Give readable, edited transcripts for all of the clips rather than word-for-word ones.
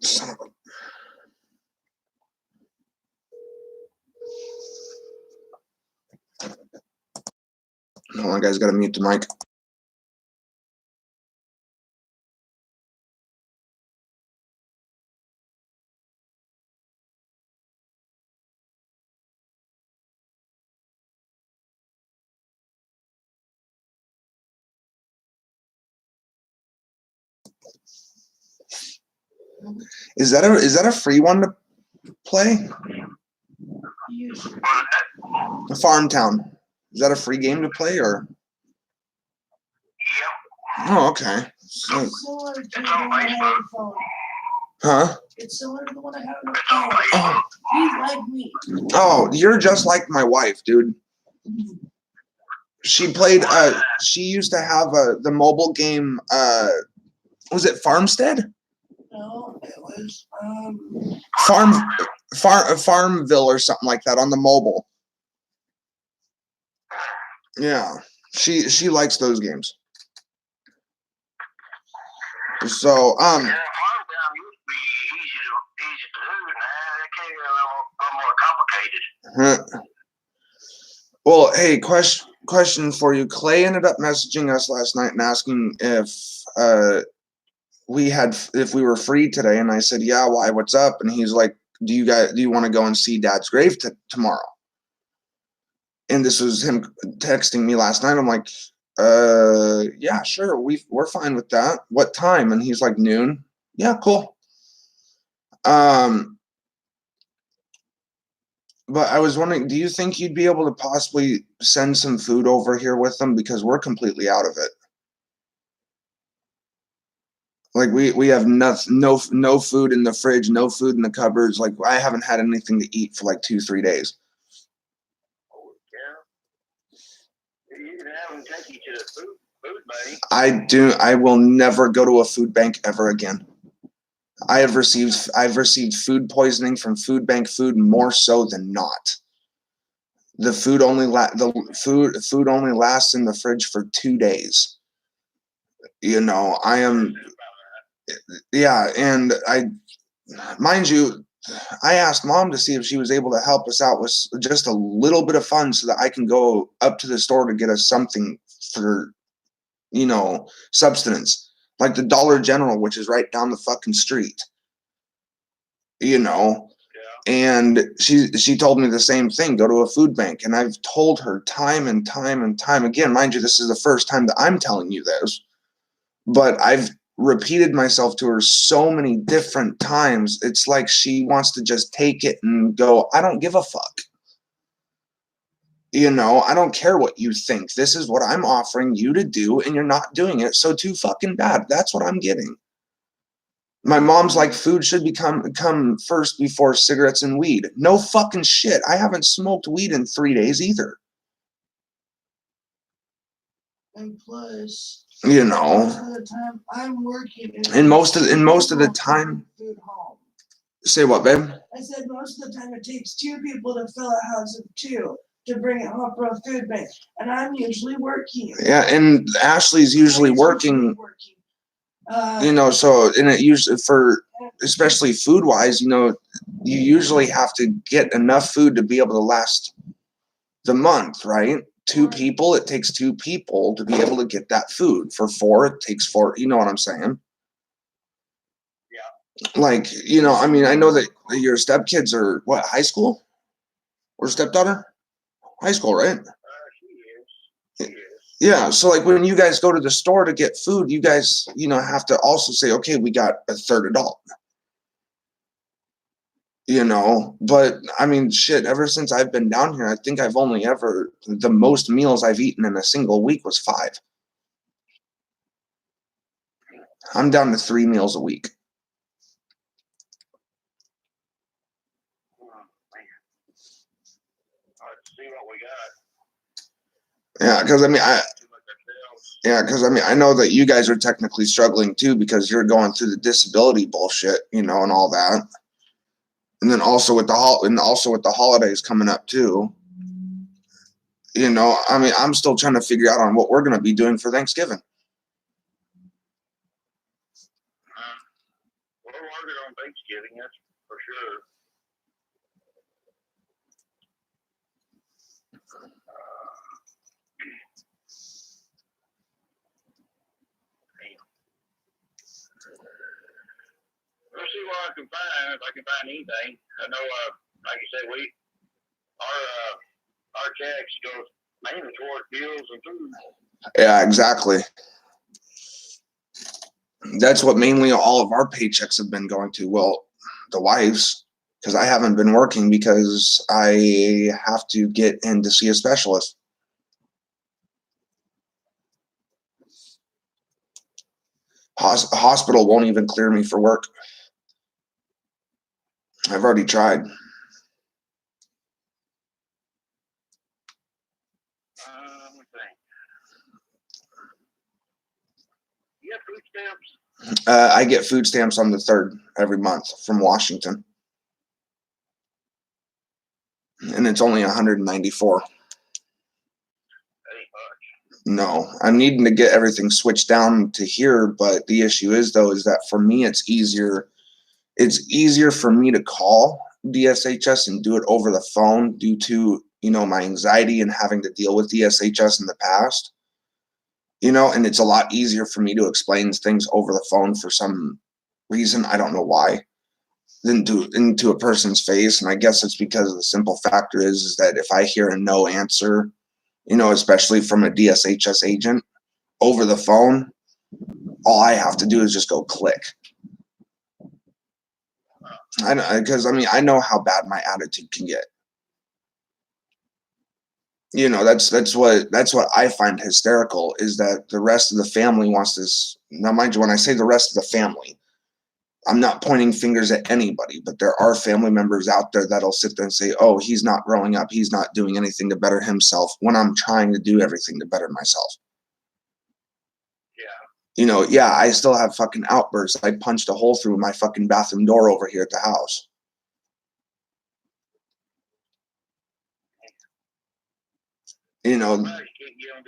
Son of a... Hold on, guys. Got to mute the mic. Is that a free one to play? The Farm Town. Is that a free game to play or? Oh, okay. So, It's similar to the one I have on the phone. huh? It's similar to the one I have on the phone. He's like me. Oh, you're just like my wife, dude. She played. She used to have the mobile game. Was it Farmstead? No, it was Farmville or something like that on the mobile. Yeah, she likes those games. So Yeah, Farm Town used to be easy to do, and it can get a little more complicated. Well, hey, question for you. Clay ended up messaging us last night and asking if if we were free today, and I said, yeah. Why? What's up? And he's like, do you want to go and see Dad's grave tomorrow? And this was him texting me last night. I'm like, yeah, sure. We're fine with that. What time? And he's like, noon. Yeah, cool. But I was wondering, do you think you'd be able to possibly send some food over here with them, because we're completely out of it? Like we have no food in the fridge, no food in the cupboards. Like I haven't had anything to eat for like 2-3 days. Oh, yeah. You can have them take you to the food bank. I will never go to a food bank ever again. I've received food poisoning from food bank food more so than not. The food only food only lasts in the fridge for 2 days. You know, yeah, and mind you, I asked Mom to see if she was able to help us out with just a little bit of funds so that I can go up to the store to get us something for, substance, like the Dollar General, which is right down the fucking street. And she told me the same thing, go to a food bank. And I've told her time and time and time again, mind you, this is the first time that I'm telling you this, but I've repeated myself to her so many different times. It's like she wants to just take it and go, I don't give a fuck. I don't care what you think. This is what I'm offering you to do, and you're not doing it, so too fucking bad. That's what I'm getting. My mom's like, food should come first before cigarettes and weed. No fucking shit. I haven't smoked weed in 3 days either. And plus, most of the time I'm working. And most of the time, food home. Say what, babe? I said most of the time it takes 2 people to fill a house of 2 to bring it home from a food bank, and I'm usually working. Yeah, and Ashley's usually working. So and it usually especially food wise, you usually have to get enough food to be able to last the month, right? 2 people, it takes 2 people to be able to get that food. For 4, it takes 4. You know what I'm saying? Yeah. Like, I mean, I know that your stepkids are what, high school? Or stepdaughter? High school, right? She is. Yeah, so like when you guys go to the store to get food, you guys, have to also say, okay, we got a third adult. But I mean, shit, ever since I've been down here, I think the most meals I've eaten in a single week was 5. I'm down to 3 meals a week. See what we got. Yeah, because I know that you guys are technically struggling too, because you're going through the disability bullshit, and all that. And then also with the holidays coming up too. I mean, I'm still trying to figure out on what we're going to be doing for Thanksgiving. We're working on Thanksgiving, that's for sure. We'll see what I can find, if I can find anything. I know, like you said, our checks go mainly toward bills and food. Yeah, exactly. That's what mainly all of our paychecks have been going to. Well, the wife's, because I haven't been working because I have to get in to see a specialist. Hospital won't even clear me for work. I've already tried. Let me think. You have food stamps? I get food stamps on the 3rd every month from Washington. And it's only 194. That ain't much. No, I'm needing to get everything switched down to here, but the issue is though, is that for me, it's easier for me to call DSHS and do it over the phone due to, my anxiety and having to deal with DSHS in the past, and it's a lot easier for me to explain things over the phone for some reason. I don't know why, than into a person's face. And I guess it's because the simple factor is that if I hear a no answer, especially from a DSHS agent over the phone, all I have to do is just go click. Because I know how bad my attitude can get. That's what I find hysterical is that the rest of the family wants this. Now, mind you, when I say the rest of the family, I'm not pointing fingers at anybody, but there are family members out there that'll sit there and say, oh, he's not growing up. He's not doing anything to better himself when I'm trying to do everything to better myself. Yeah. Yeah, I still have fucking outbursts. I punched a hole through my fucking bathroom door over here at the house. You can't get on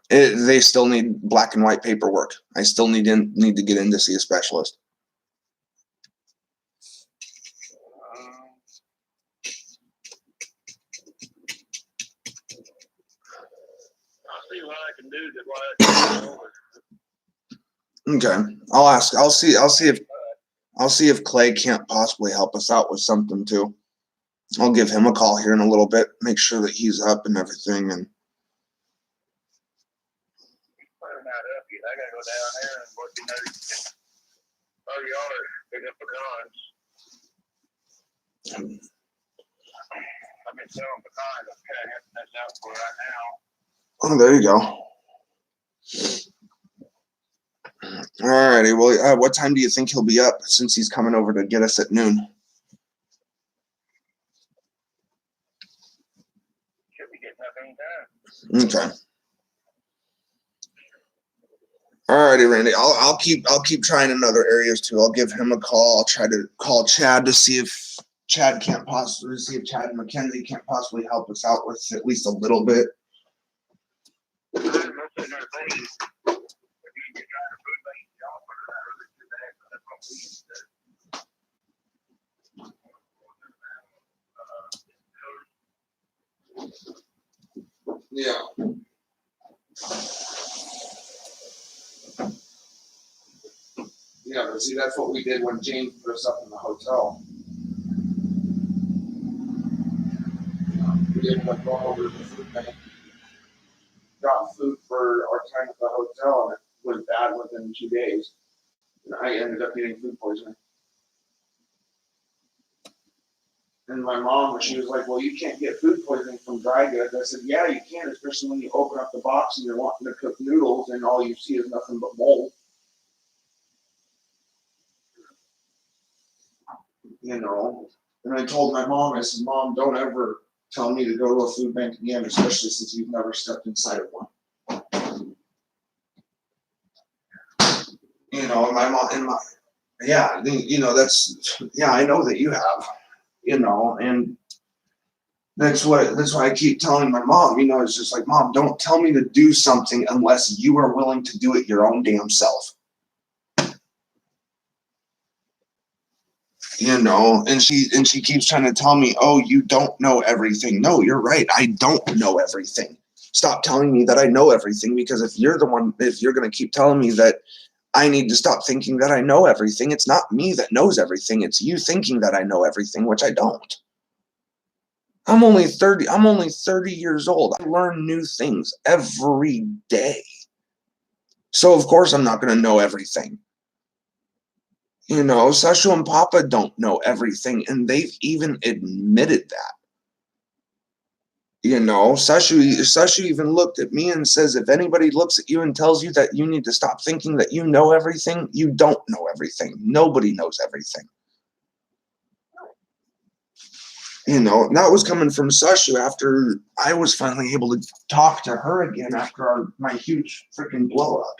disability. They still need black and white paperwork. I still need to get in to see a specialist. I'll see what I can do to Okay, I'll see if Clay can't possibly help us out with something too. I'll give him a call here in a little bit, make sure that he's up and everything. And Probably not up yet. I gotta go down there and work in there. Our yard, pick up pecans. I've been selling pecans. I'm kind of having that out for right now. oh, there you go. Alrighty. Well, what time do you think he'll be up? Since he's coming over to get us at noon. Should be getting up anytime. Okay. Alrighty, Randy. I'll keep trying in other areas too. I'll give him a call. I'll try to call Chad to see if Chad and Mackenzie can't possibly help us out with at least a little bit. Yeah. Yeah, but see, that's what we did when James put us up in the hotel. We ended up going over to the food bank, got food for our time at the hotel, and it was bad within 2 days. And I ended up getting food poisoning. And my mom, she was like, well, you can't get food poisoning from dry goods. I said, yeah, you can, especially when you open up the box and you're wanting to cook noodles and all you see is nothing but mold. And I told my mom, I said, Mom, don't ever tell me to go to a food bank again, especially since you've never stepped inside of one. And my mom, I know that you have, and that's why I keep telling my mom, it's just like, Mom, don't tell me to do something unless you are willing to do it your own damn self. And she keeps trying to tell me, oh, you don't know everything. No, you're right. I don't know everything. Stop telling me that I know everything, because if you're going to keep telling me that I need to stop thinking that I know everything, it's not me that knows everything. It's you thinking that I know everything, which I don't. I'm only 30 years old. I learn new things every day. So of course I'm not going to know everything. Sashu and Papa don't know everything, and they've even admitted that. Sashu even looked at me and says, if anybody looks at you and tells you that you need to stop thinking that you know everything, you don't know everything. Nobody knows everything. And that was coming from Sashu after I was finally able to talk to her again after my huge freaking blow up.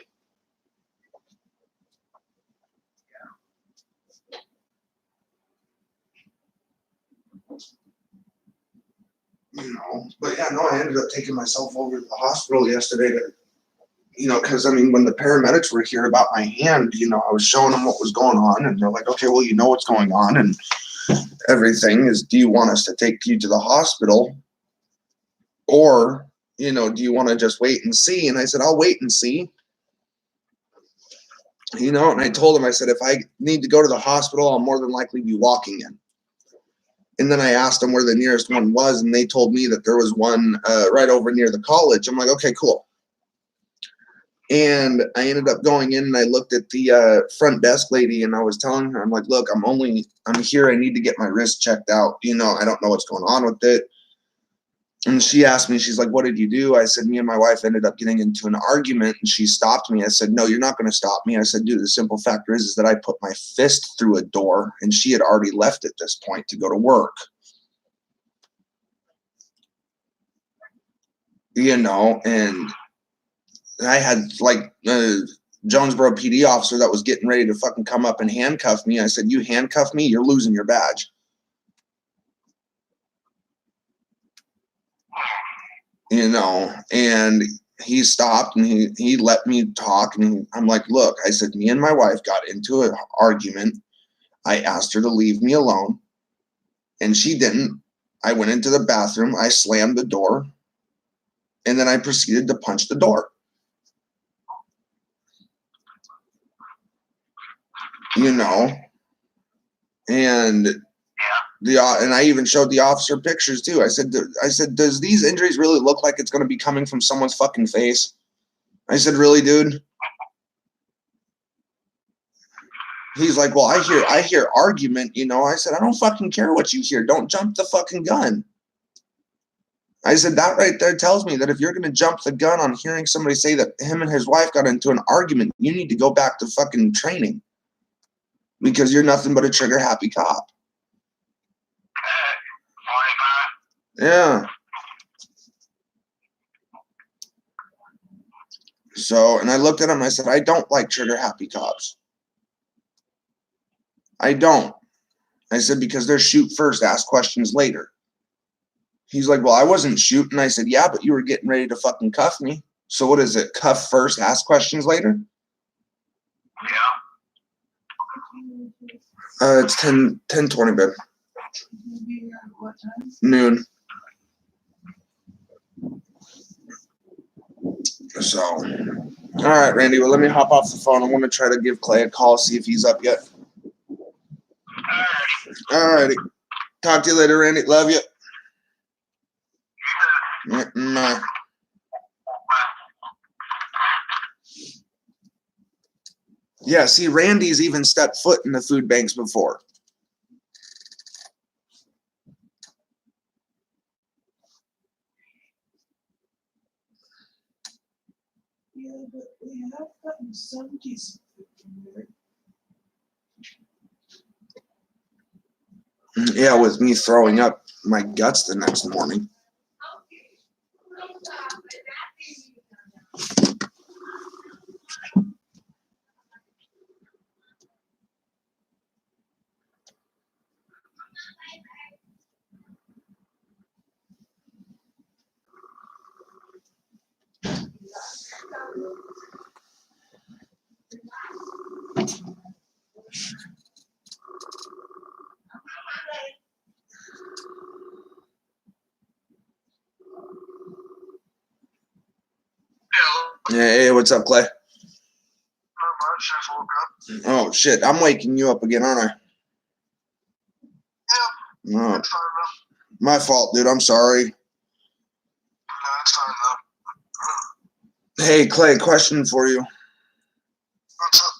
But yeah, no, I ended up taking myself over to the hospital yesterday to, because when the paramedics were here about my hand, I was showing them what was going on, and they're like, okay, well, you know what's going on and everything. Do you want us to take you to the hospital, or, do you want to just wait and see? And I said, I'll wait and see. And I told him, I said, if I need to go to the hospital, I'll more than likely be walking in. And then I asked them where the nearest one was, and they told me that there was one right over near the college. I'm like, okay, cool. And I ended up going in, and I looked at the front desk lady, and I was telling her, I'm like, look, I'm here. I need to get my wrist checked out. I don't know what's going on with it. And she asked me, she's like, what did you do? I said, me and my wife ended up getting into an argument, and she stopped me. I said, no, you're not going to stop me. I said, dude, the simple fact is that I put my fist through a door, and she had already left at this point to go to work. And I had like Jonesboro PD officer that was getting ready to fucking come up and handcuff me. I said, you handcuff me, you're losing your badge. And he stopped, and he let me talk, and I'm like, look, I said, me and my wife got into an argument. I asked her to leave me alone, and she didn't. I went into the bathroom, I slammed the door, and then I proceeded to punch the door. And I even showed the officer pictures too. I said, does these injuries really look like it's going to be coming from someone's fucking face? I said, really, dude? He's like, well, I hear argument, I said, I don't fucking care what you hear. Don't jump the fucking gun. I said, that right there tells me that if you're going to jump the gun on hearing somebody say that him and his wife got into an argument, you need to go back to fucking training, because you're nothing but a trigger happy cop. Yeah. So, and I looked at him, I said, I don't like trigger happy cops. I don't. I said, because they're shoot first, ask questions later. He's like, well, I wasn't shooting. I said, yeah, but you were getting ready to fucking cuff me. So what is it? Cuff first, ask questions later? Yeah. It's 10:20, babe. What time? Noon. So, all right, Randy. Well, let me hop off the phone. I want to try to give Clay a call, see if he's up yet. All righty. Talk to you later, Randy. Love you. Bye. Yeah, see, Randy's even stepped foot in the food banks before. Yeah, but we have gotten some decent food from there. Yeah, with me throwing up my guts the next morning. Hey, what's up, Clay? Not much. Just woke up. Oh shit, I'm waking you up again, aren't I? Yeah, No, it's fine though. my fault, dude. I'm sorry. No, it's fine though. Hey, Clay, question for you. What's up?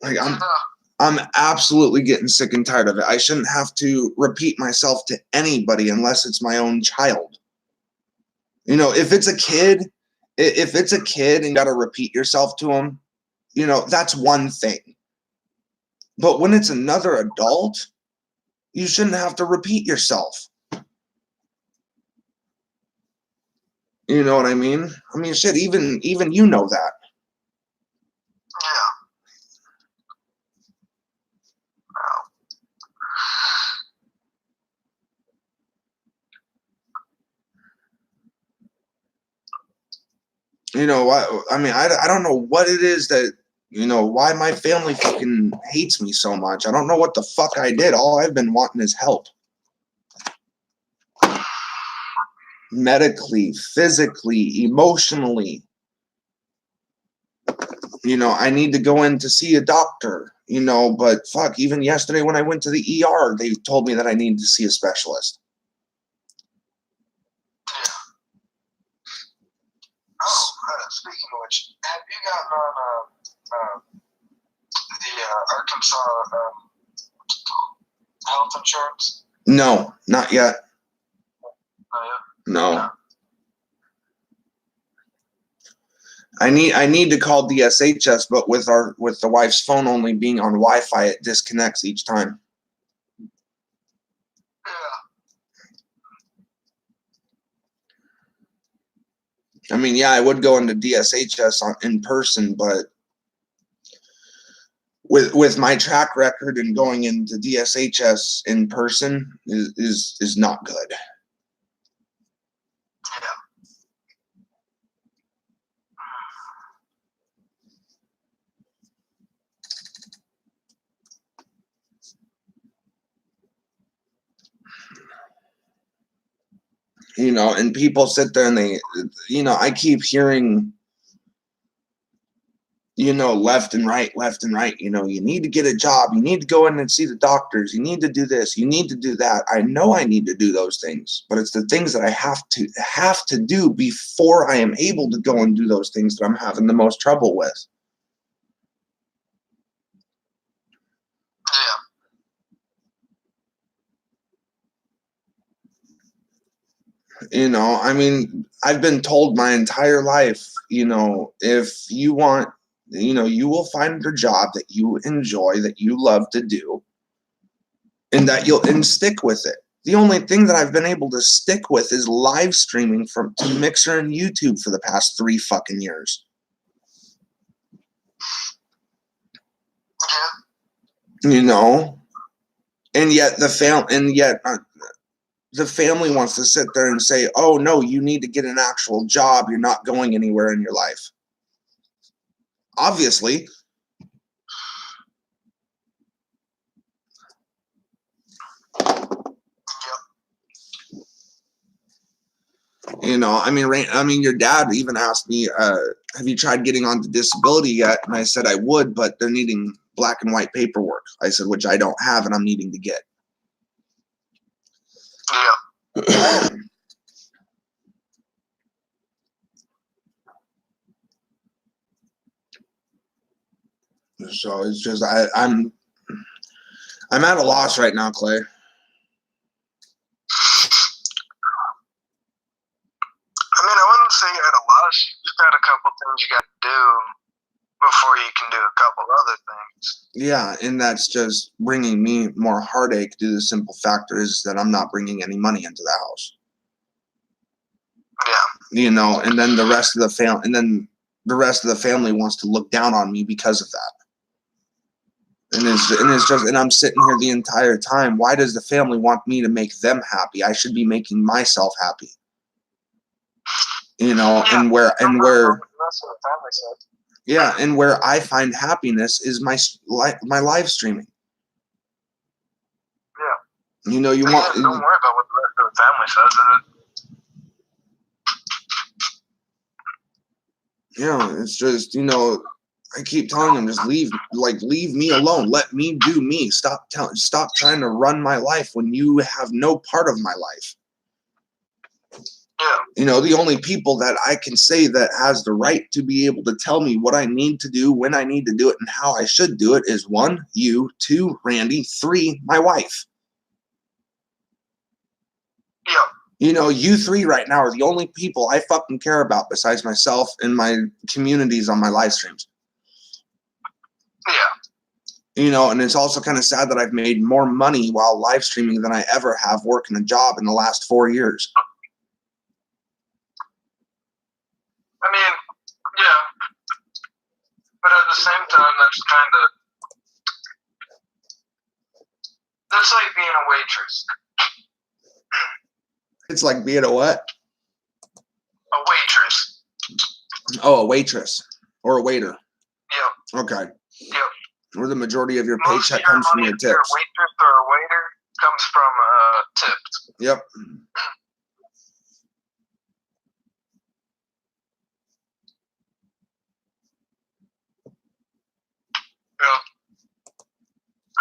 Like I'm absolutely getting sick and tired of it. I shouldn't have to repeat myself to anybody unless it's my own child. You know, if it's a kid, and you got to repeat yourself to them, you know, that's one thing. But when it's another adult, you shouldn't have to repeat yourself. You know what I mean? I mean, shit, even you know that. Yeah. You know, I mean, I don't know what it is that, you know, why my family fucking hates me so much. I don't know what the fuck I did. All I've been wanting is help. Medically, physically, emotionally. You know, I need to go in to see a doctor, you know, but fuck, even yesterday when I went to the ER, they told me that I needed to see a specialist. Oh, speaking of which, have you gotten on Arkansas health insurance? No, not yet. Not yet. No. I need to call DSHS, but with the wife's phone only being on Wi-Fi, it disconnects each time. I mean, yeah, I would go into DSHS in person, but with my track record and going into DSHS in person is not good. You know, and people sit there and they, you know, I keep hearing, you know, left and right, you know, you need to get a job, you need to go in and see the doctors, you need to do this, you need to do that. I know I need to do those things, but it's the things that I have to do before I am able to go and do those things that I'm having the most trouble with. You know, I mean, I've been told my entire life, you know, if you want, you know, you will find a job that you enjoy, that you love to do, and that and stick with it. The only thing that I've been able to stick with is live streaming to Mixer and YouTube for the past 3 fucking years. You know, and yet the family wants to sit there and say, oh, no, you need to get an actual job. You're not going anywhere in your life. Obviously. You know, I mean, your dad even asked me, have you tried getting onto disability yet? And I said I would, but they're needing black and white paperwork. I said, which I don't have and I'm needing to get. Yeah. So it's just I'm at a loss right now, Clay. I mean, I wouldn't say you're at a loss. You've got a couple things you got to do before you can do a couple other things. Yeah, and that's just bringing me more heartache due to the simple factor is that I'm not bringing any money into the house. Yeah. You know, and then the rest of the family wants to look down on me because of that. And I'm sitting here the entire time. Why does the family want me to make them happy? I should be making myself happy. You know, yeah, and where I find happiness is my live streaming. Yeah. You know, don't worry about what the rest of the family says. Yeah, it's just, you know, I keep telling them, just leave me alone. Let me do me. Stop trying to run my life when you have no part of my life. Yeah. You know, the only people that I can say that has the right to be able to tell me what I need to do, when I need to do it, and how I should do it is 1, you, 2, Randy, 3, my wife. Yeah. You know, you 3 right now are the only people I fucking care about besides myself and my communities on my live streams. Yeah. You know, and it's also kind of sad that I've made more money while live streaming than I ever have working a job in the last 4 years. I mean, yeah. But at the same time, that's like being a waitress. It's like being a what? A waitress. Oh, a waitress. Or a waiter. Yep. Okay. Yep. Where the majority of your Most paycheck comes from your tips. If you're a waitress or a waiter, comes from tips. Yep.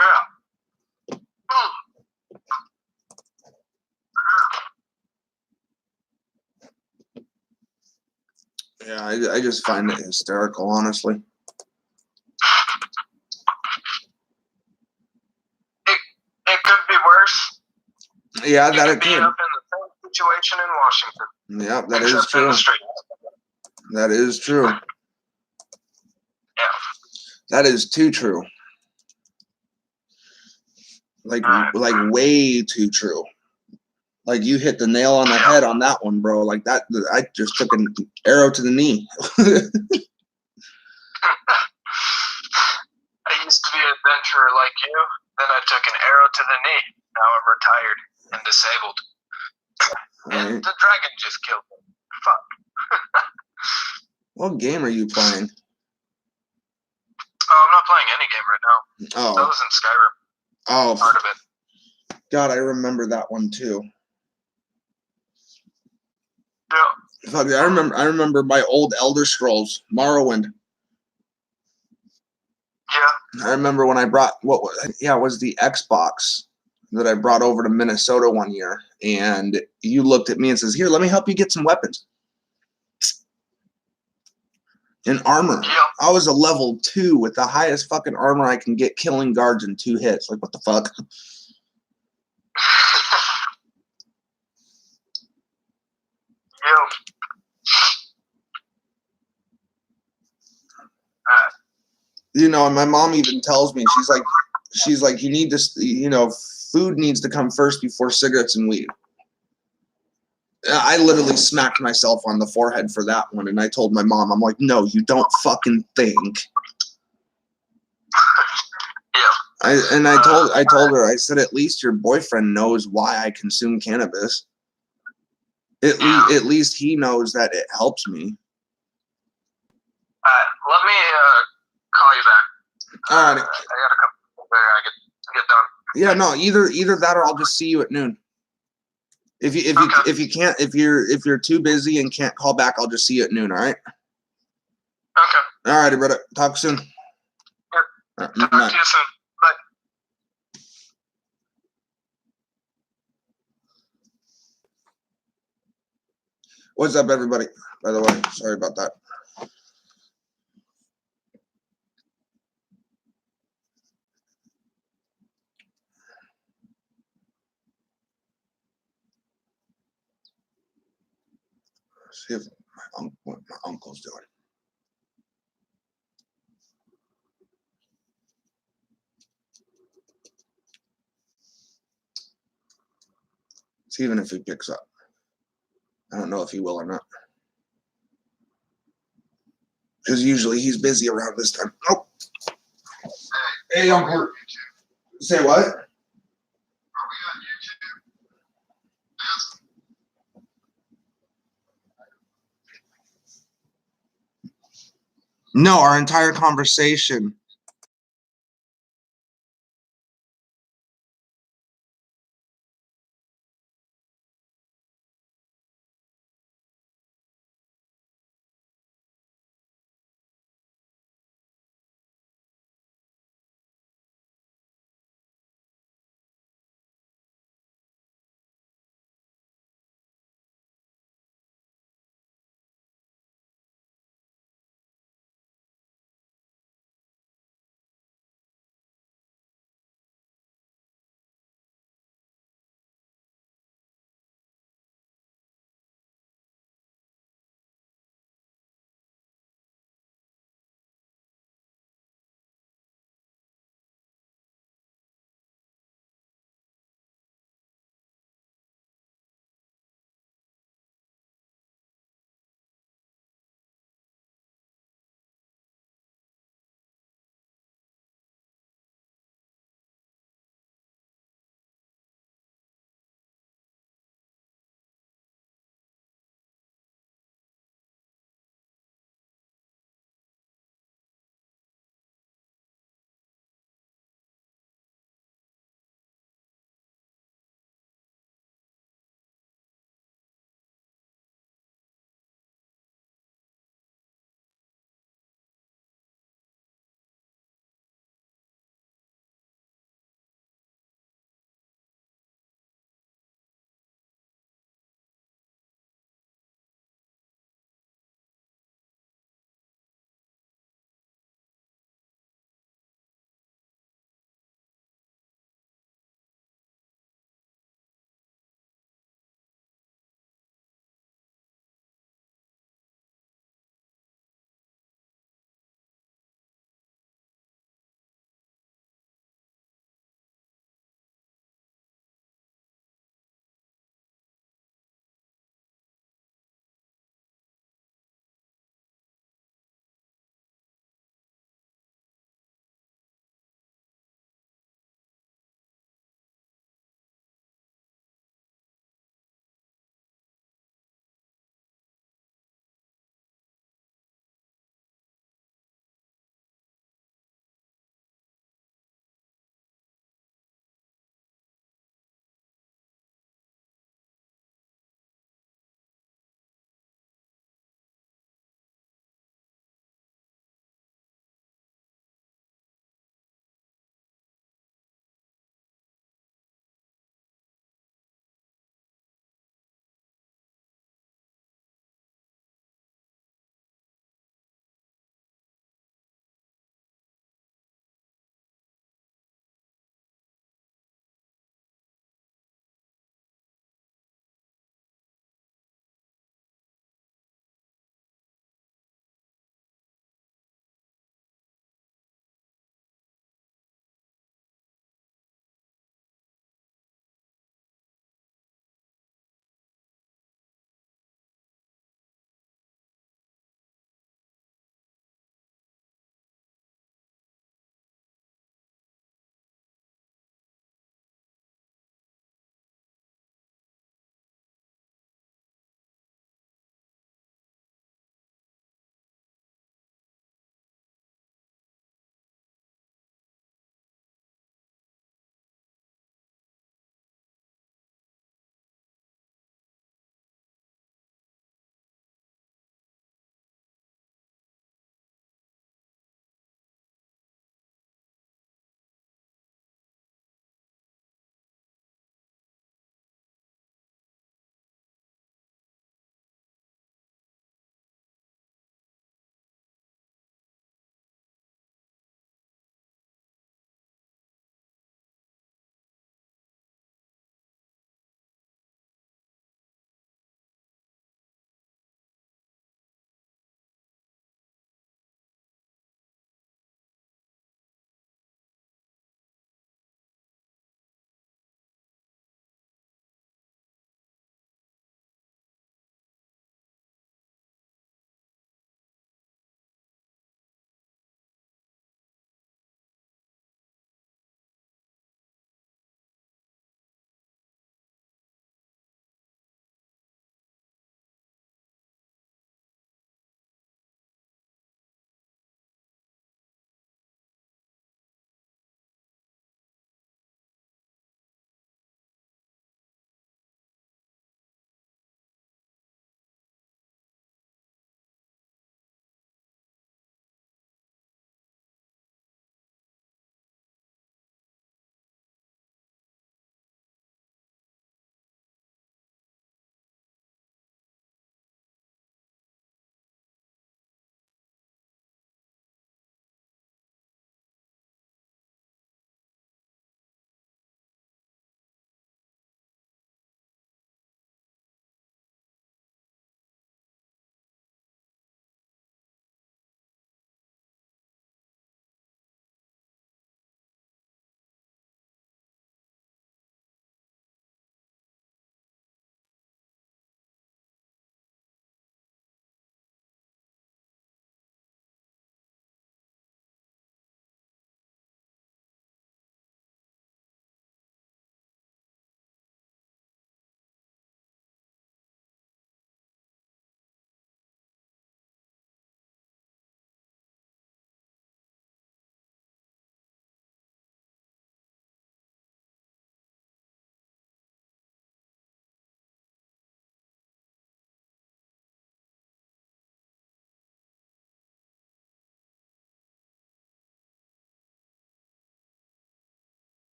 Yeah. Yeah, I just find it hysterical, honestly. Yeah, that it Being could. up in the same situation in Washington. Yeah, that is Except in true. the streets. That is true. Yeah. That is too true. Like way too true. Like you hit the nail on the head on that one, bro. Like that, I just took an arrow to the knee. I used to be an adventurer like you. Then I took an arrow to the knee. Now I'm retired and disabled. And the dragon just killed me. Fuck. What game are you playing? Oh, I'm not playing any game right now. Oh. I was in Skyrim. Oh. Part of it. God, I remember that one too. Yeah. Fuck, I remember my old Elder Scrolls, Morrowind. Yeah. I remember when I brought it was the Xbox that I brought over to Minnesota one year, and you looked at me and says, "Here, let me help you get some weapons and armor." Yeah. I was a level 2 with the highest fucking armor I can get, killing guards in 2 hits. Like, what the fuck? Yeah. You know, and my mom even tells me, she's like, you need to, food needs to come first before cigarettes and weed. I literally smacked myself on the forehead for that one, and I told my mom, I'm like, no, you don't fucking think. Yeah. I told her, I said, at least your boyfriend knows why I consume cannabis. At least he knows that it helps me. Let me call you back. All right. I got a couple there I get done. Yeah, no, either that or I'll just see you at noon. If you can't, if you're too busy and can't call back, I'll just see you at noon. All right. Okay. All righty, brother. Talk soon. Yep. All right, Talk to you soon. Bye. What's up, everybody? By the way, sorry about that. See if what my uncle's doing. See even if he picks up. I don't know if he will or not. Because usually he's busy around this time. Oh. Hey, Uncle. Say what? No, our entire conversation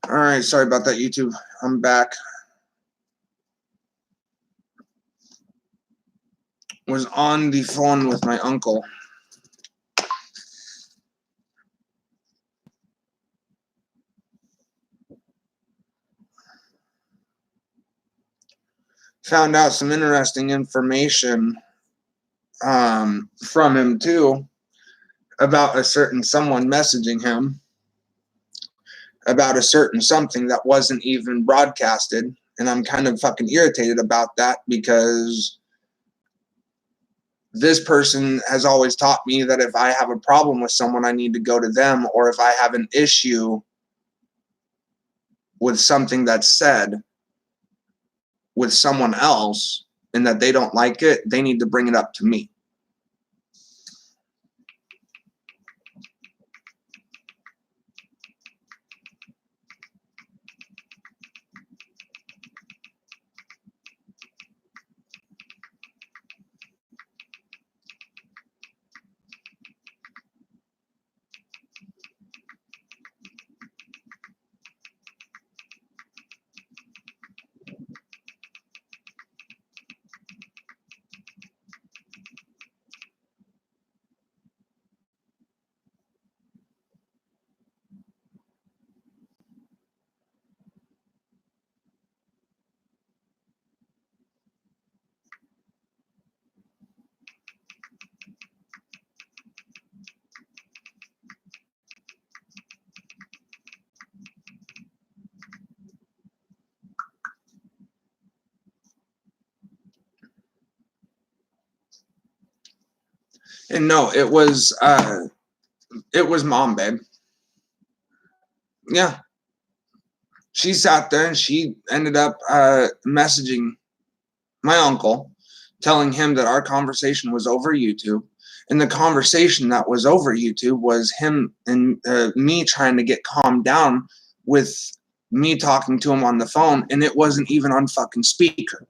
All right, sorry about that, YouTube. I'm back. Was on the phone with my uncle. Found out some interesting information from him too about a certain someone messaging him about a certain something that wasn't even broadcasted. And I'm kind of fucking irritated about that because this person has always taught me that if I have a problem with someone, I need to go to them, or if I have an issue with something that's said with someone else and that they don't like it, they need to bring it up to me. And no, it was mom, babe. Yeah. She sat there and she ended up messaging my uncle, telling him that our conversation was over YouTube. And the conversation that was over YouTube was him and me trying to get calmed down with me talking to him on the phone, and it wasn't even on fucking speaker.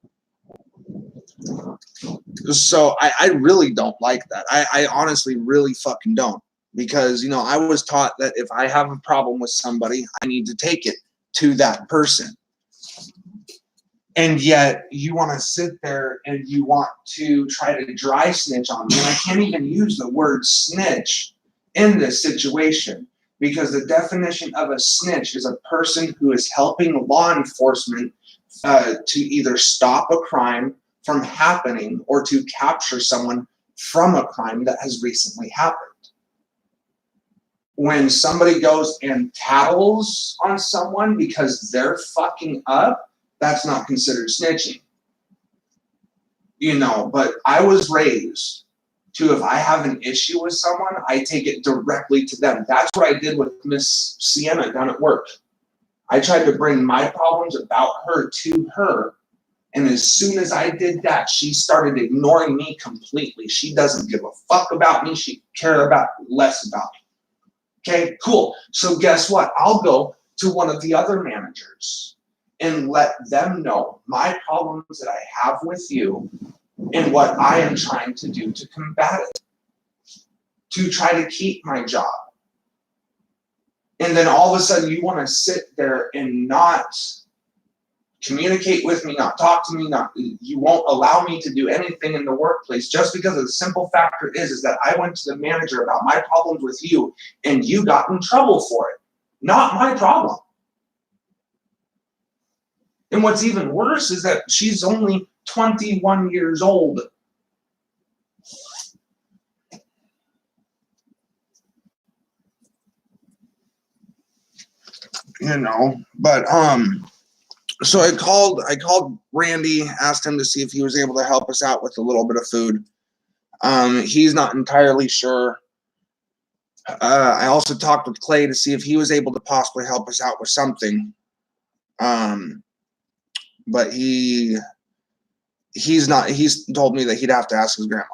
So I really don't like that. I honestly really fucking don't. Because, you know, I was taught that if I have a problem with somebody, I need to take it to that person. And yet you want to sit there and you want to try to dry snitch on me. And I can't even use the word snitch in this situation, because the definition of a snitch is a person who is helping law enforcement to either stop a crime from happening or to capture someone from a crime that has recently happened. When somebody goes and tattles on someone because they're fucking up, that's not considered snitching. You know, but I was raised to, if I have an issue with someone, I take it directly to them. That's what I did with Miss Sienna down at work. I tried to bring my problems about her to her. And as soon as I did that, she started ignoring me completely. She doesn't give a fuck about me. She cares about less about me. Okay, cool. So guess what? I'll go to one of the other managers and let them know my problems that I have with you and what I am trying to do to combat it, to try to keep my job. And then all of a sudden you want to sit there and not communicate with me, not talk to me, you won't allow me to do anything in the workplace, just because of the simple factor is that I went to the manager about my problems with you and you got in trouble for it. Not my problem. And what's even worse is that she's only 21 years old. You know, but so I called Randy, asked him to see if he was able to help us out with a little bit of food. He's not entirely sure. I also talked with Clay to see if he was able to possibly help us out with something. But he's not. He's told me that he'd have to ask his grandma.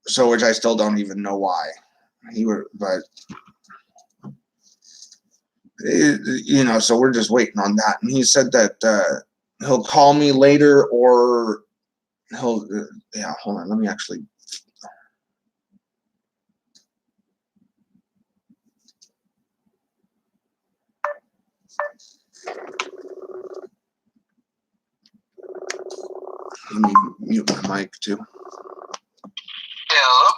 So, which I still don't even know why. But you know, so we're just waiting on that. And he said that he'll call me later, or he'll. Yeah, hold on. Let me actually. Let me mute my mic too. Hello?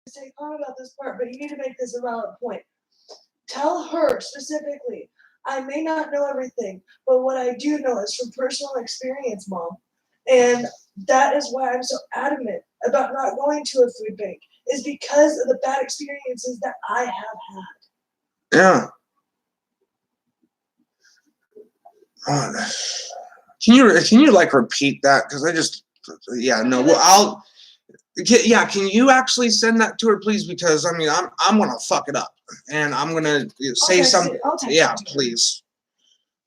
Say calm about this part, but you need to make this a valid point. Tell her specifically, I may not know everything, but what I do know is from personal experience, Mom. And that is why I'm so adamant about not going to a food bank, is because of the bad experiences that I have had. Yeah. Can you like repeat that? Because I just, yeah, no. Well, can you actually send that to her, please? Because I mean, I'm gonna fuck it up, and I'm gonna say something. Yeah, please.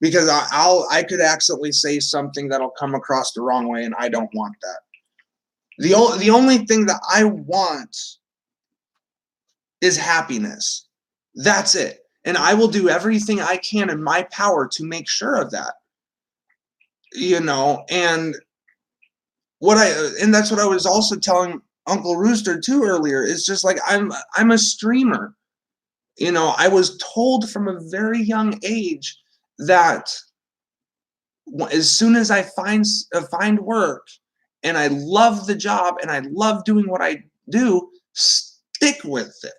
Because I could accidentally say something that'll come across the wrong way, and I don't want that. The only thing that I want is happiness. That's it. And I will do everything I can in my power to make sure of that. And that's what I was also telling Uncle Rooster too earlier. It's just like I'm a streamer. I was told from a very young age that as soon as I find work and I love the job and I love doing what I do, stick with it.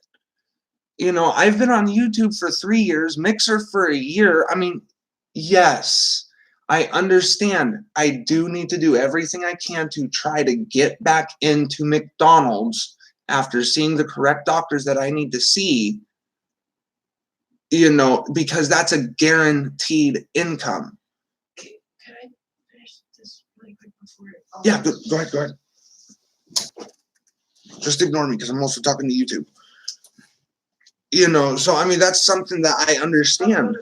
I've been on YouTube for 3 years, Mixer for a year. I mean, yes, I understand. I do need to do everything I can to try to get back into McDonald's after seeing the correct doctors that I need to see, because that's a guaranteed income. Can I finish this really quick before? Yeah, go ahead. Just ignore me because I'm also talking to YouTube. So I mean, that's something that I understand.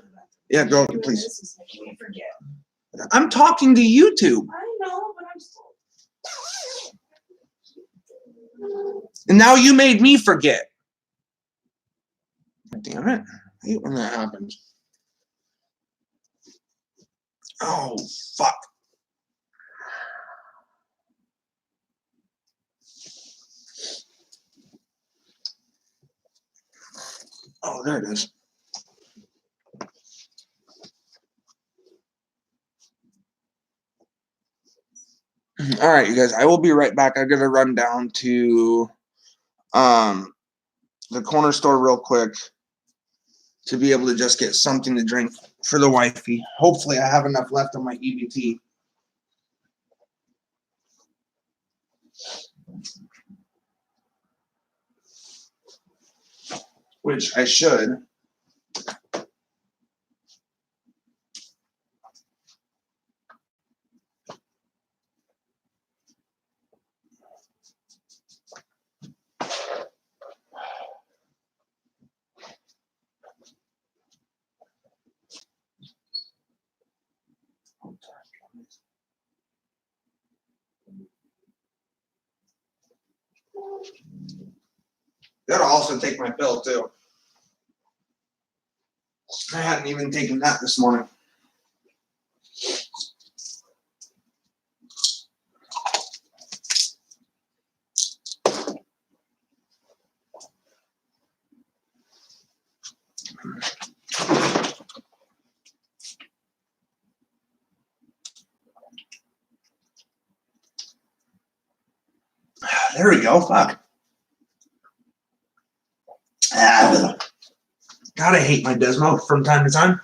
Yeah, go, please. This is making me forget. I'm talking to YouTube. I know, but I'm still. And now you made me forget. Damn it. I hate when that happens. Oh, fuck. Oh, there it is. All right, you guys, I will be right back. I'm going to run down to the corner store real quick to be able to just get something to drink for the wifey. Hopefully I have enough left on my EBT. Which I should. That'll also take my pill too. I hadn't even taken that this morning. There we go. Fuck. God, I hate my Desmo from time to time.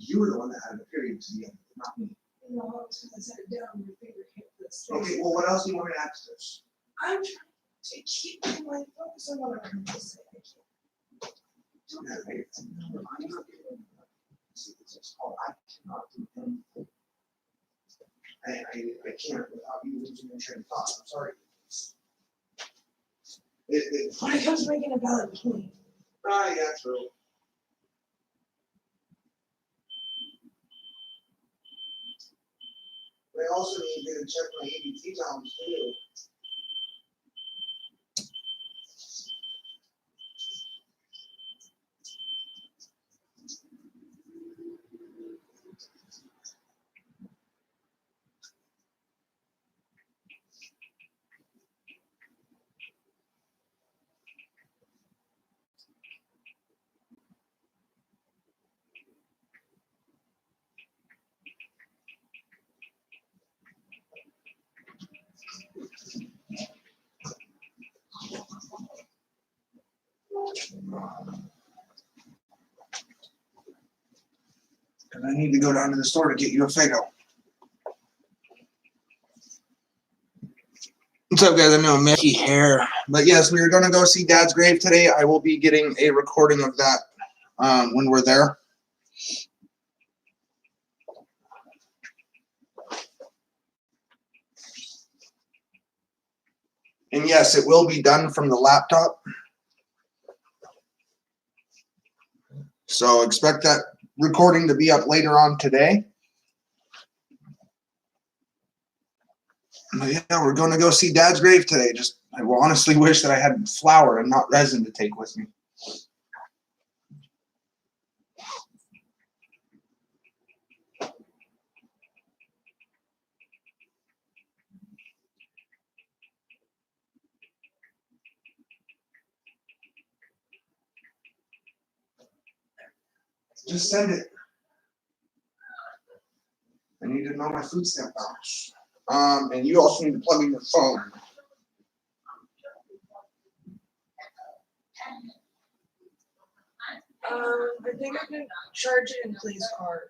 You were the one that had the period to the end, not me. No, I was going to set it down. Your finger hit this. Okay, well, what else do you want me to add to this? I'm trying to keep my focus on what I'm going to say. I'm not doing this. I cannot do anything. I can't without you losing your train of thought. I'm sorry. When it comes to making a valid point. Yeah, true. I also need to check my EBT times too. And I need to go down to the store to get you a Fago. What's up, guys? I know Mickey hair, but yes, we are going to go see Dad's grave today. I will be getting a recording of that when we're there. And yes, it will be done from the laptop. So expect that recording to be up later on today. But yeah, we're going to go see Dad's grave today. I will honestly wish that I had flour and not resin to take with me. Just send it. I need to know my food stamp balance. And you also need to plug in your phone. I think I can charge it in Please card.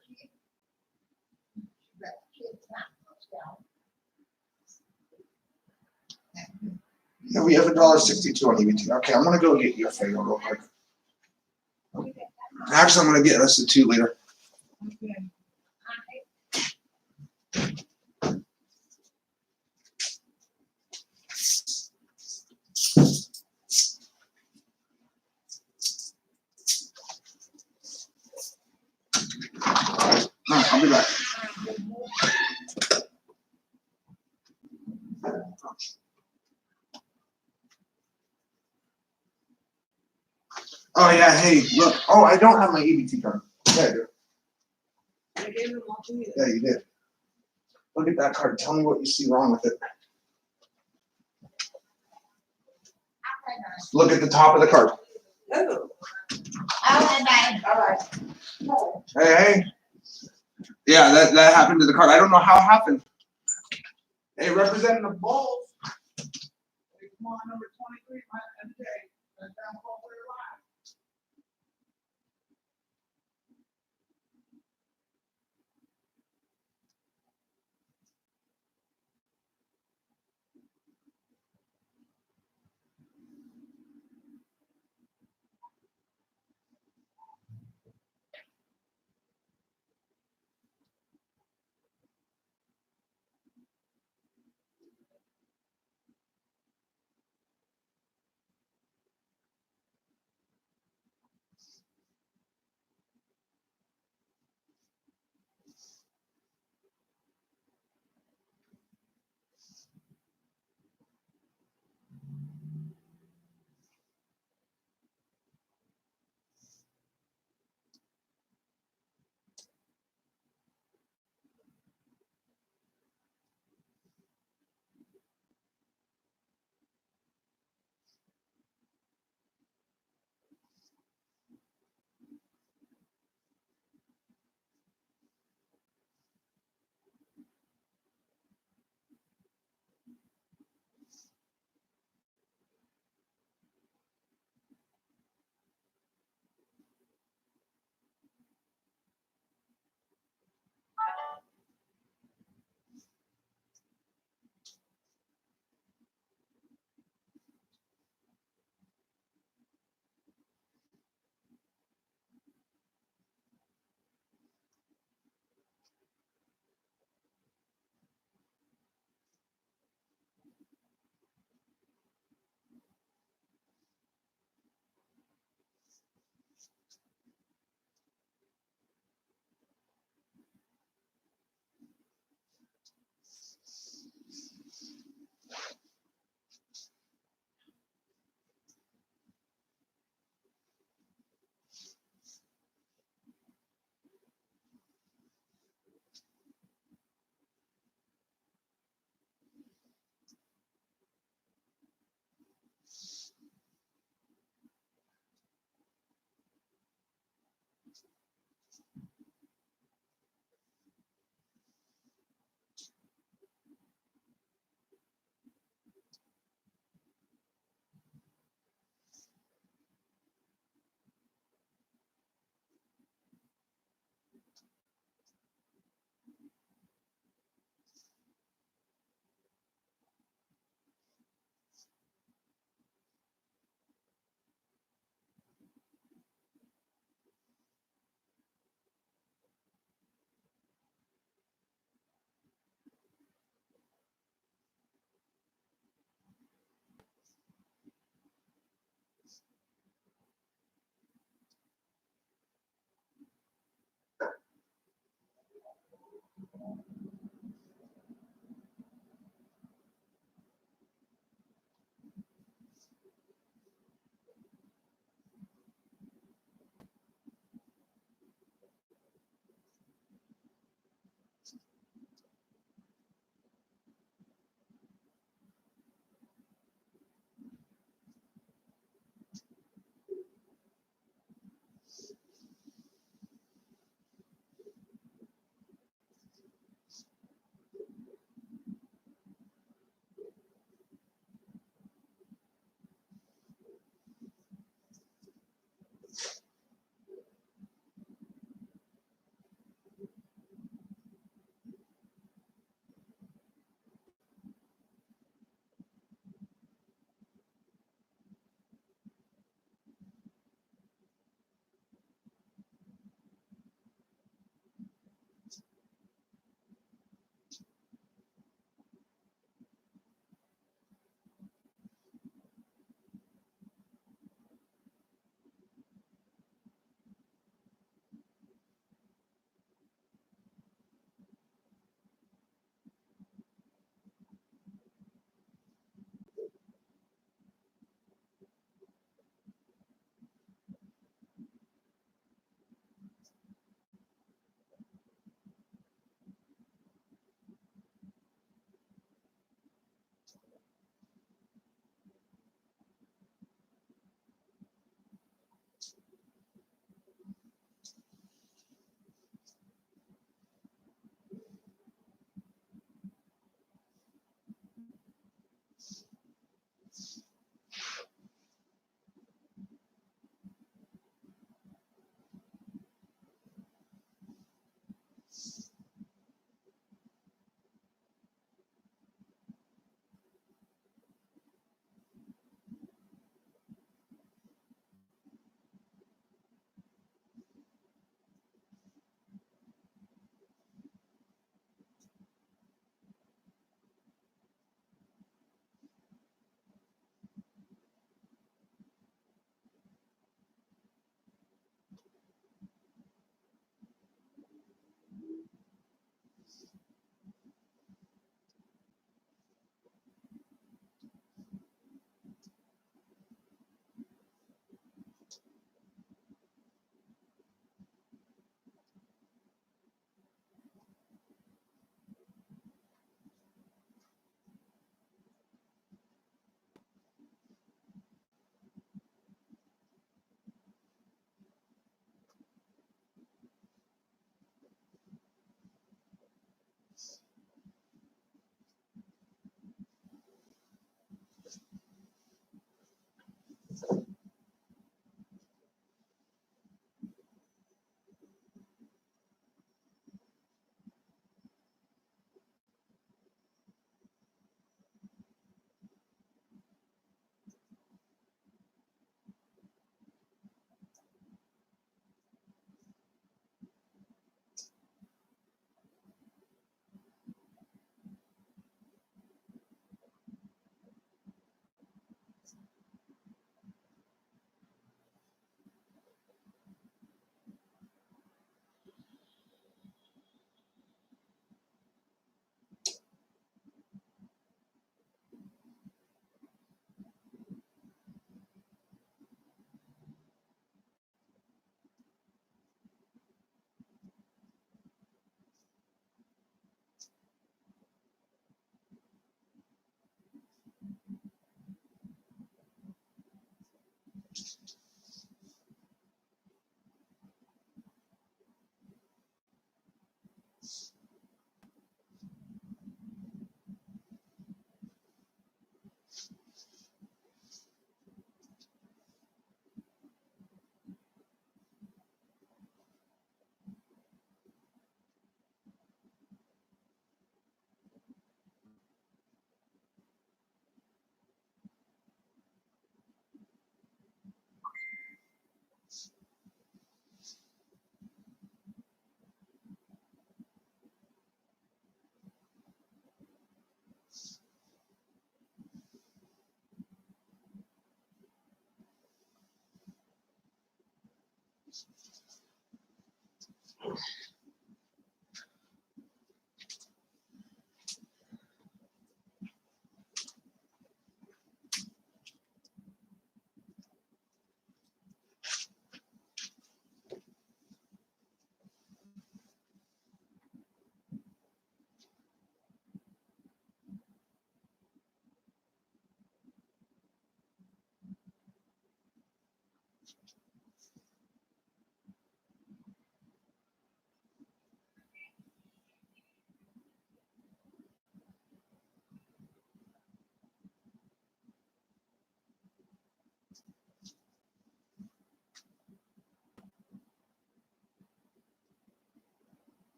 Yeah, we have $1.62 on EBT. Okay, I'm gonna go get you a Fago real quick. Actually, I'm gonna get us a 2-liter. Okay. All right, I'll be back. Oh yeah, hey, look. Oh, I don't have my EBT card. Yeah, I do. I gave them all to you. Yeah, you did. Look at that card. Tell me what you see wrong with it. Look at the top of the card. Oh. Hey, hey. Yeah, that happened to the card. I don't know how it happened. Hey, Representative Bowles. Hey, come on, number 23, my MJ. That's down for your line.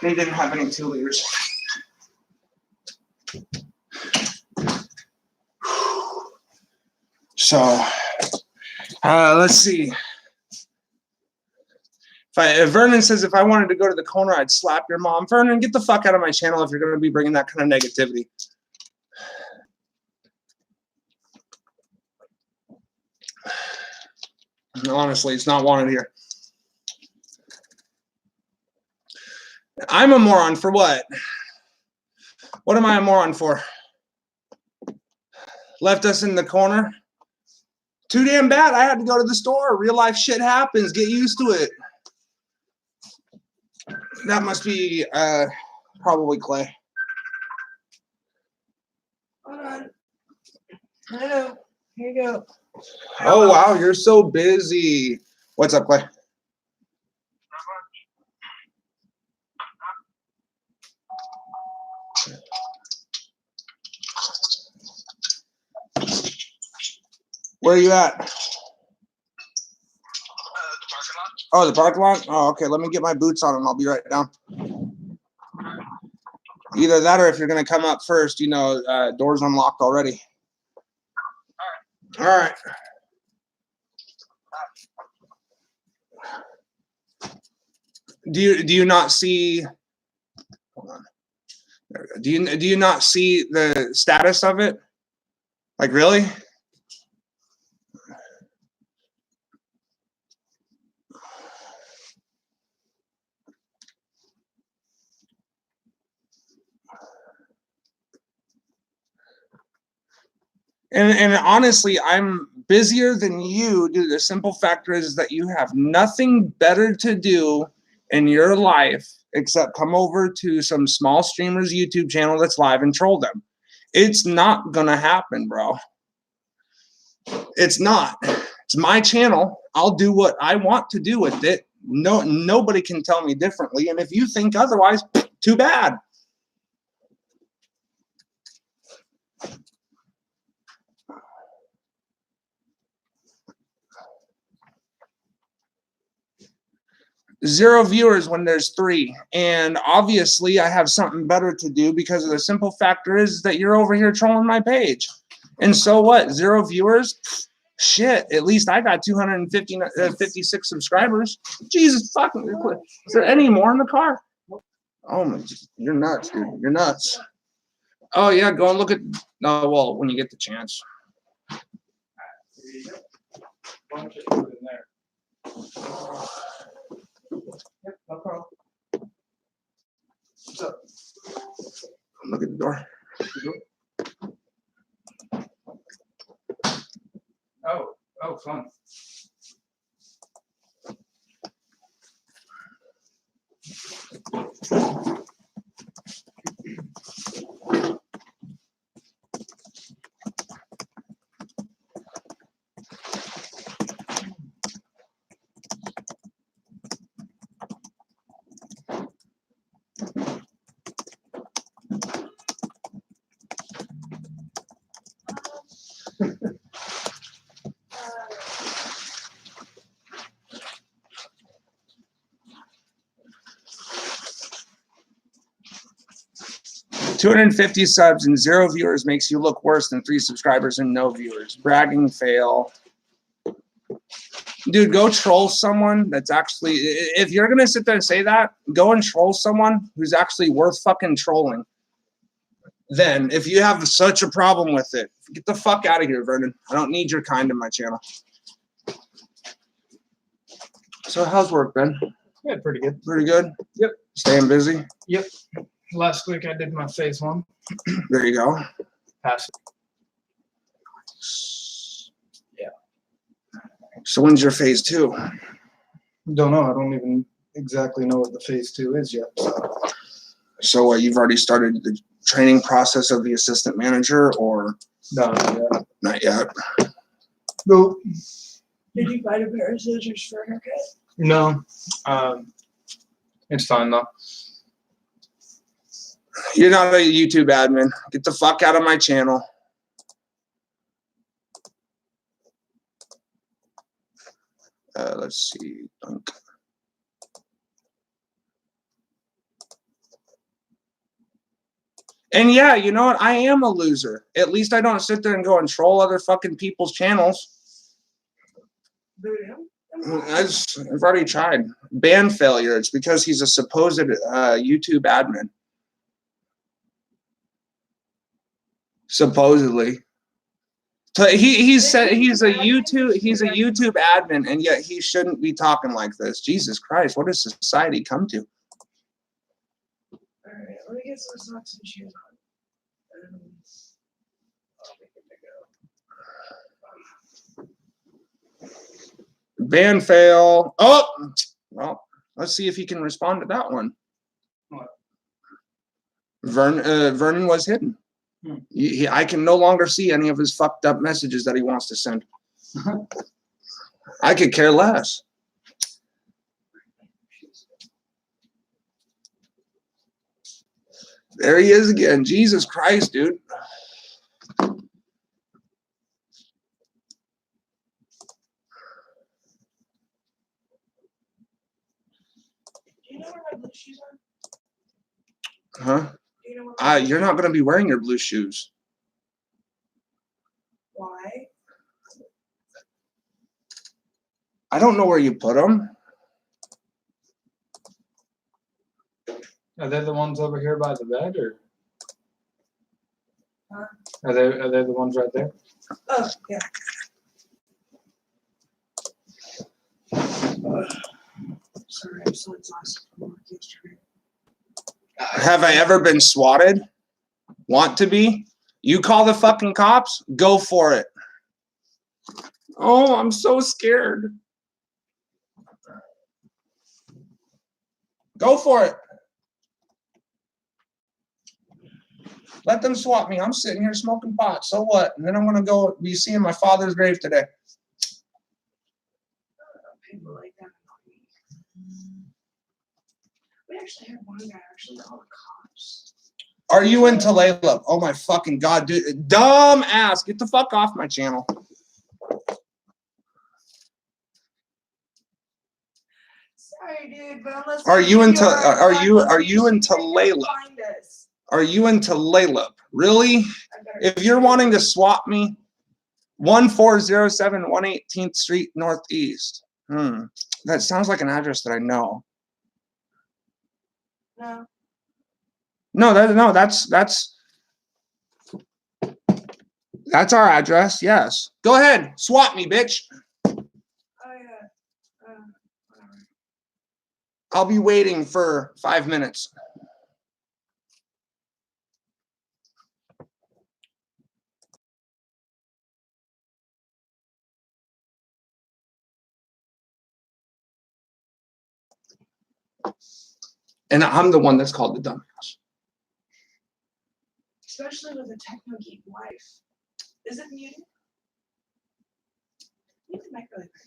They didn't have any 2 liters. So, let's see. If Vernon says if I wanted to go to the corner, I'd slap your mom. Vernon, get the fuck out of my channel if you're going to be bringing that kind of negativity. Honestly, it's not wanted here. I'm a moron for what? What am I a moron for? Left us in the corner? Too damn bad. I had to go to the store. Real life shit happens. Get used to it. That must be probably Clay. Hold on. Hello. Here you go. Oh, wow. You're so busy. What's up, Clay? Where are you at? The parking lot. Oh, the parking lot? Oh, okay. Let me get my boots on and I'll be right down. Either that or if you're going to come up first, you know, door's unlocked already. All right. Do you not see? Hold on. There we go. Do you not see the status of it? Like really? And honestly, I'm busier than you, dude. The simple factor is that you have nothing better to do in your life except come over to some small streamer's YouTube channel that's live and troll them. It's not gonna happen, bro. It's not. It's my channel. I'll do what I want to do with it. Nobody can tell me differently. And if you think otherwise, too bad. Zero viewers when there's 3. And obviously I have something better to do because of the simple factor is that you're over here trolling my page. And so what? 0 viewers? Shit, at least I got 256 subscribers. Jesus fucking, is there any more in the car? Oh my, you're nuts, dude. You're nuts. Oh yeah, go and look at, no, well, when you get the chance. Bunch of food in there. Yep, no problem. What's up? Look at the door. Oh, fun. $250 subs and 0 viewers makes you look worse than 3 subscribers and no viewers. Bragging fail. Dude, go troll someone that's actually, if you're going to sit there and say that, go and troll someone who's actually worth fucking trolling. Then, if you have such a problem with it, get the fuck out of here, Vernon. I don't need your kind in my channel. So how's work, Ben? Yeah, pretty good. Pretty good? Yep. Staying busy? Yep. Last week I did my phase 1. There you go. Passed. Yeah. So when's your phase 2? Don't know. I don't even exactly know what the phase 2 is yet. So what, you've already started the training process of the assistant manager, or No, not yet. not yet? Nope. Did you find a pair of scissors for a haircut? No. It's fine though. You're not a YouTube admin. Get the fuck out of my channel. Let's see. And yeah, you know what? I am a loser. At least I don't sit there and go and troll other fucking people's channels. I've already tried. Ban failure. It's because he's a supposed YouTube admin. Supposedly. So he said he's a YouTube admin, and yet he shouldn't be talking like this. Jesus Christ, what does society come to? All right, let me get some socks and shoes on. Ban fail. Oh, well, let's see if he can respond to that one. What? Vernon was hidden. I can no longer see any of his fucked up messages that he wants to send. I could care less. There he is again. Jesus Christ, dude. Do you know where my blue shoes are? Huh? Do you know where my You're not going to be wearing your blue shoes. Why? I don't know where you put them. Are they the ones over here by the bed, or Huh? are they the ones right there? Oh, yeah. Sorry, I'm so exhausted from work yesterday. Have I ever been swatted? Want to be? You call the fucking cops? Go for it. Oh, I'm so scared. Go for it. Let them swat me. I'm sitting here smoking pot. So what? And then I'm going to go be seeing my father's grave today. People like that annoy me. We actually had one guy actually call the cops. Are you in Tulalip? Oh my fucking God, dude. Dumb ass. Get the fuck off my channel. Sorry, dude, but unless Are you in Tulalip? Are you in Tulalip? Really? If you're wanting to swap me, 1407 118th Street Northeast. That sounds like an address that I know. No. No, that's our address. Yes. Go ahead, swap me, bitch. Oh yeah. Whatever. I'll be waiting for 5 minutes. And I'm the one that's called the dumbass. Especially with a techno geek wife. Is it muted? Mute the mic really quick.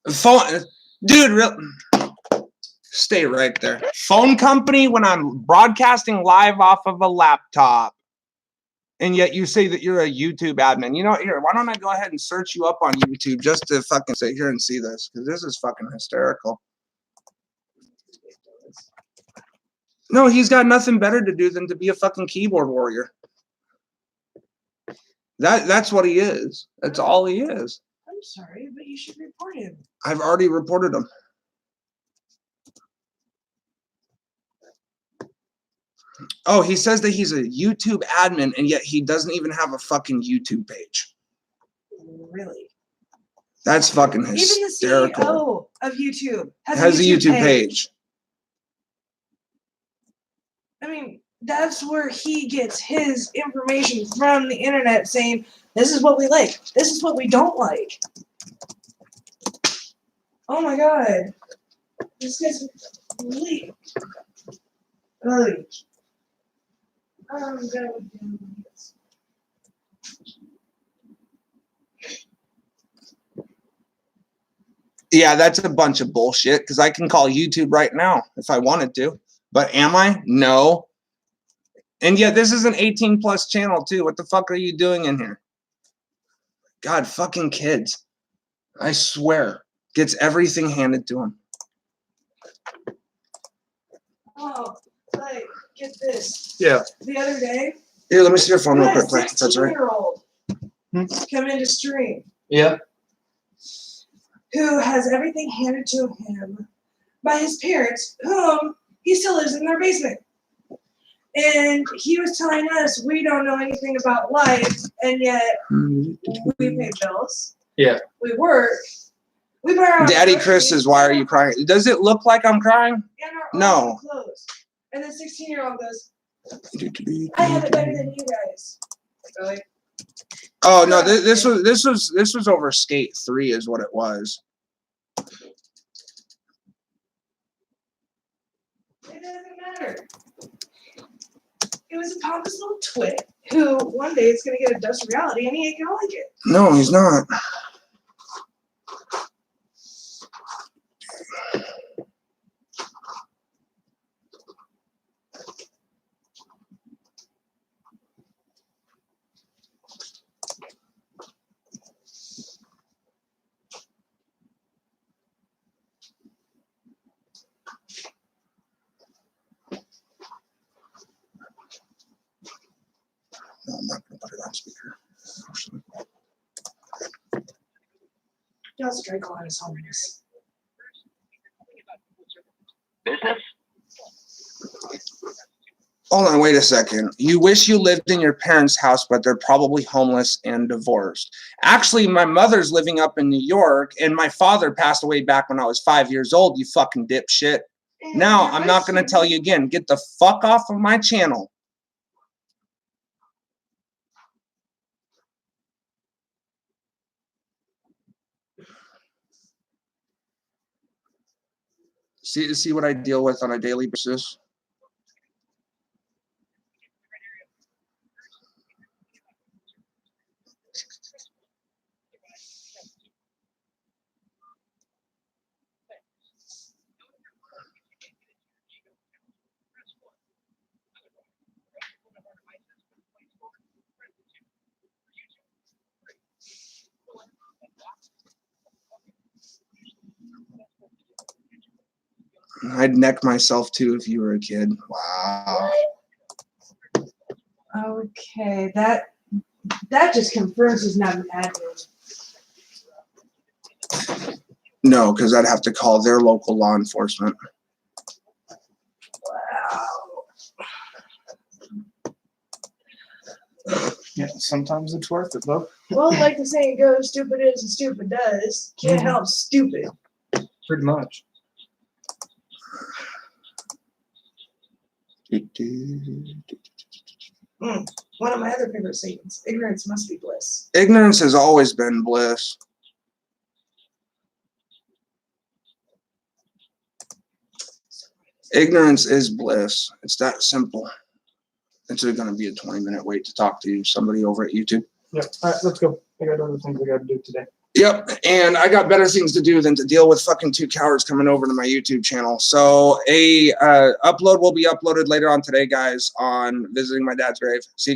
Phone, dude, stay right there. Phone company when I'm broadcasting live off of a laptop. And yet you say that you're a YouTube admin. You know, here, why don't I go ahead and search you up on YouTube just to fucking sit here and see this? Because this is fucking hysterical. No, he's got nothing better to do than to be a fucking keyboard warrior. That's what he is. That's all he is. I'm sorry, but you should report him. I've already reported him. Oh, he says that he's a YouTube admin, and yet he doesn't even have a fucking YouTube page. Really? That's fucking hysterical. Even the CEO of YouTube has a YouTube page. I mean, that's where he gets his information from the internet, saying, this is what we like, this is what we don't like. Oh my God. This guy's really... I'm gonna do this. Yeah, that's a bunch of bullshit because I can call YouTube right now if I wanted to. But am I? No. And yet this is an 18 plus channel too. What the fuck are you doing in here? God, fucking kids. I swear. Gets everything handed to him. Oh, like, get this. Yeah. The other day, Here, let me see your phone we real had a quick, Clay. That's right. 16-year-old come into stream Yeah. who has everything handed to him by his parents, whom he still lives in their basement. And he was telling us we don't know anything about life, and yet we pay bills. Yeah. We work. We buy our own Daddy groceries, Chris says, why are you crying? Does it look like I'm crying? and our own No. clothes. And the 16-year-old goes, I have it better than you guys. Really? Oh no, this was over Skate 3 is what it was. It doesn't matter. It was a pompous little twit who one day is going to get a dose of reality and he ain't going to like it. No, he's not. No, I'm not going to put it on speaker. Y'all's drink on his holiness. Business? Hold on, wait a second. You wish you lived in your parents' house, but they're probably homeless and divorced. Actually, my mother's living up in New York, and my father passed away back when I was 5 years old, you fucking dipshit. Now, I'm not going to tell you again. Get the fuck off of my channel. See what I deal with on a daily basis? I'd neck myself too if you were a kid. Wow. Okay, that just confirms he's not an admin. No, because I'd have to call their local law enforcement. Wow. Yeah, sometimes it's worth it, though. Well, like the saying goes, stupid is and stupid does. Can't help stupid. Pretty much. One of my other favorite sayings, ignorance must be bliss. Ignorance has always been bliss. Ignorance is bliss. It's that simple. It's going to be a 20-minute wait to talk to somebody over at YouTube. Yeah. All right, let's go. I got other things I got to do today. Yep, and I got better things to do than to deal with fucking two cowards coming over to my YouTube channel. So a upload will be uploaded later on today, guys, on visiting my dad's grave. See you guys.